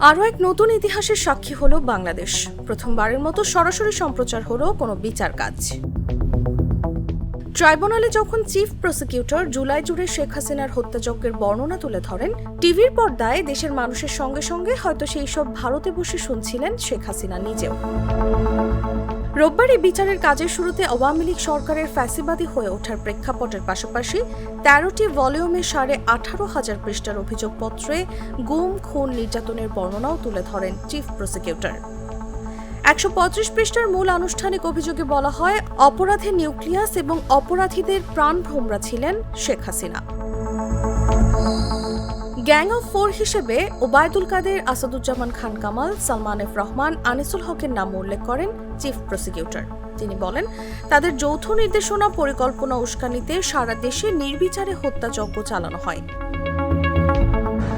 আরও এক নতুন ইতিহাসের সাক্ষী হলো বাংলাদেশ। প্রথমবারের মতো সরাসরি সম্প্রচার হলো কোনো বিচার কাজ। ট্রাইব্যুনালে যখন চিফ প্রসিকিউটর জুলাই জুড়ে শেখ হাসিনার হত্যাযজ্ঞের বর্ণনা তুলে ধরেন, টিভির পর্দায় দেশের মানুষের সঙ্গে সঙ্গে হয়তো সেই সব ভারতে বসে শুনছিলেন শেখ হাসিনা নিজেও। রোববার এই বিচারের কাজের শুরুতে আওয়ামী লীগ সরকারের ফ্যাসিবাদী হয়ে ওঠার প্রেক্ষাপটের পাশাপাশি ১৩টি ভলিউমে ১৮,৫০০ পৃষ্ঠার অভিযোগপত্রে গুম, খুন, নির্যাতনের বর্ণনাও তুলে ধরেন চিফ প্রসিকিউটর। ১৩৫ পৃষ্ঠার মূল আনুষ্ঠানিক অভিযোগে বলা হয়, অপরাধের নিউক্লিয়াস এবং অপরাধীদের প্রাণভোমরা ছিলেন Sheikh Hasina. Gang of four হিসেবে ওবায়দুল কাদের, আসাদুজ্জামান খান কামাল, সালমান এফ রহমান, আনিসুল হকের নাম উল্লেখ করেন চিফ প্রসিকিউটর। তিনি বলেন, তাদের যৌথ নির্দেশনা, পরিকল্পনা, উস্কানিতে সারা দেশে নির্বিচারে হত্যাযজ্ঞ চালানো হয়।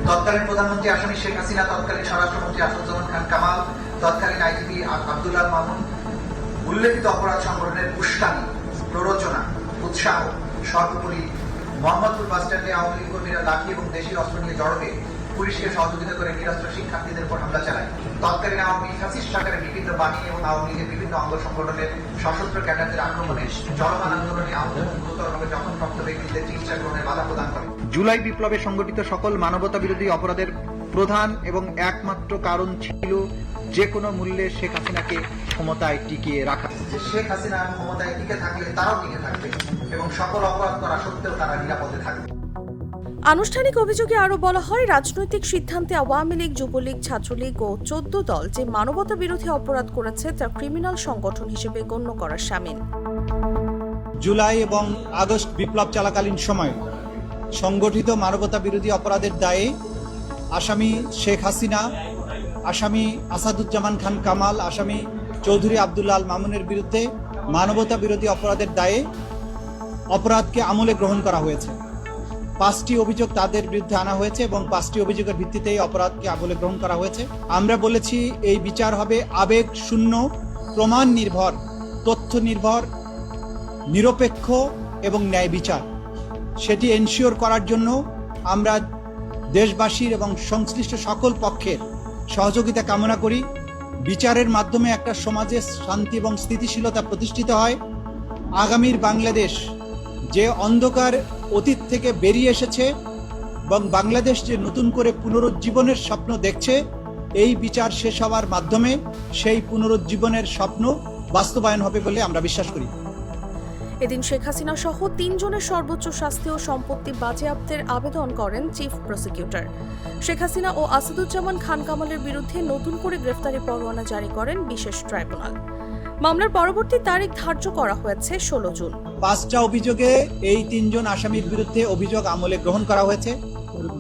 তৎকালীন প্রধানমন্ত্রী আসামি শেখ হাসিনা, তৎকালীন স্বরাষ্ট্রমন্ত্রী আসাদুজ্জামান খান কামাল, তৎকালীন আইজিপি আব্দুল্লাহ মামুন উল্লেখিত অপরাধ সংগঠনের উস্কানি, প্ররোচনা, উৎসাহ, সর্বোপরি মোহাম্মদপুর বাসস্ট্যান্ডে আওয়ামী লীগ কর্মীরা লাঠি এবং দেশীয় অস্ত্র নিয়ে জড়ো হয়ে পুলিশকে সহযোগিতা করে নিরস্ত্র শিক্ষার্থীদের উপর হামলা চালায়। তৎকালীন আওয়ামী ফ্যাসিস্ট সরকারের বিভিন্ন বাহিনী এবং আওয়ামী লীগের বিভিন্ন অঙ্গ সংগঠনের সশস্ত্র ক্যাডারদের আক্রমণে চলমান আন্দোলনে আহত এবং গুরুতরভাবে জখমপ্রাপ্ত ব্যক্তিদের চিকিৎসা গ্রহণে বাধা প্রদান করে। জুলাই বিপ্লবে সংগঠিত সকল মানবতা বিরোধী অপরাধের প্রধান এবং একমাত্র কারণ ছিল যে কোনো মূল্যে শেখ হাসিনাকে ক্ষমতায় টিকিয়ে রাখা। যে শেখ হাসিনা ক্ষমতায় টিকে থাকলে তারাও টিকে থাকবে এবং সকল অপরাধ করা সত্ত্বেও তারা নিরাপদে থাকবে। আনুষ্ঠানিক অভিযোগে আরও বলা হয়, রাজনৈতিক সিদ্ধান্তে আওয়ামী লীগ, যুবলীগ, ছাত্রলীগ ও ১৪ দল যে মানবতা বিরোধী অপরাধ করেছে তা ক্রিমিনাল সংগঠন হিসেবে গণ্য করা শামিল। জুলাই এবং আগস্ট বিপ্লব চলাকালীন সময়ে সংগঠিত মানবতা বিরোধী অপরাধের দায়ে আসামি শেখ হাসিনা, আসামি আসাদুজ্জামান খান কামাল, আসামি চৌধুরী আব্দুল্লাহ মামুনের বিরুদ্ধে মানবতা বিরোধী অপরাধের দায়ে অপরাধকে আমলে গ্রহণ করা হয়েছে। ৫টি অভিযোগ তাদের বিরুদ্ধে আনা হয়েছে এবং ৫টি অভিযোগের ভিত্তিতে এই অপরাধকে আমলে গ্রহণ করা হয়েছে। আমরা বলেছি, এই বিচার হবে আবেগ শূন্য, প্রমাণ নির্ভর, তথ্য নির্ভর, নিরপেক্ষ এবং ন্যায় বিচার। সেটি এনশিওর করার জন্য আমরা দেশবাসীর এবং সংশ্লিষ্ট সকল পক্ষের সহযোগিতা কামনা করি। বিচারের মাধ্যমে একটা সমাজে শান্তি এবং স্থিতিশীলতা প্রতিষ্ঠিত হয়। আগামীর বাংলাদেশ যে অন্ধকার অতীত থেকে বেরিয়ে এসেছে এবং বাংলাদেশ যে নতুন করে পুনরুজ্জীবনের স্বপ্ন দেখছে, এই বিচার শেষ হওয়ার মাধ্যমে সেই পুনরুজ্জীবনের স্বপ্ন বাস্তবায়ন হবে বলে আমরা বিশ্বাস করি। এদিন শেখ হাসিনা সহ ৩ জনের সর্বোচ্চ শাস্তি ও সম্পত্তি বাজেয়াপ্তের আবেদন করেন চিফ প্রসিকিউটর। শেখ হাসিনা ও আসাদুজ্জামান খান কামালের বিরুদ্ধে নতুন করে গ্রেফতারি পরোয়ানা জারি করেন বিশেষ ট্রাইব্যুনাল। মামলার পরবর্তী তারিখ ধার্য করা হয়েছে ১৬ জুন। ৫টা অভিযোগে এই ৩ জন আসামির বিরুদ্ধে অভিযোগ আমলে গ্রহণ করা হয়েছে।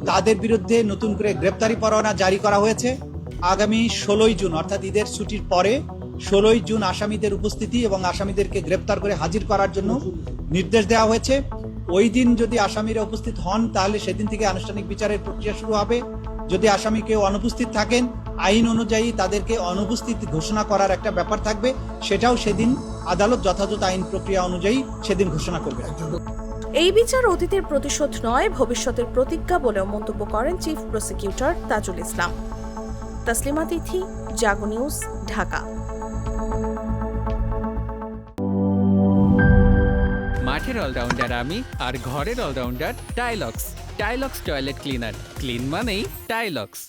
তাদের বিরুদ্ধে নতুন করে গ্রেফতারি পরোয়ানা জারি করা হয়েছে। আগামী ১৬ই জুন অর্থাৎ ঈদের ছুটির পরে ১৬ই জুন আসামিদের উপস্থিতি এবং আসামিদেরকে গ্রেফতার করে হাজির করার জন্য নির্দেশ দেওয়া হয়েছে। ওই দিন যদি আসামিরা উপস্থিত হন তাহলে সেদিন থেকে আনুষ্ঠানিক বিচারের প্রক্রিয়া শুরু হবে। যদি আসামি কেউ অনুপস্থিত থাকেন, আইন অনুযায়ী তাদেরকে অনুপস্থিত ঘোষণা করার একটা ব্যাপার থাকবে, সেটাও সেদিন আদালত যথাযথ আইন প্রক্রিয়া অনুযায়ী সেদিন ঘোষণা করবে। এই বিচার অতীতের প্রতিশোধ নয়, ভবিষ্যতের প্রতিজ্ঞা বলেও মন্তব্য করেন chief prosecutor Tajul Islam. Taslima Tithi, Jago News, Dhaka. মাঠের অলরাউন্ডার আমি, আর ঘরের allrounder Tylox. Tylox toilet cleaner, clean মানেই টাইলক্স।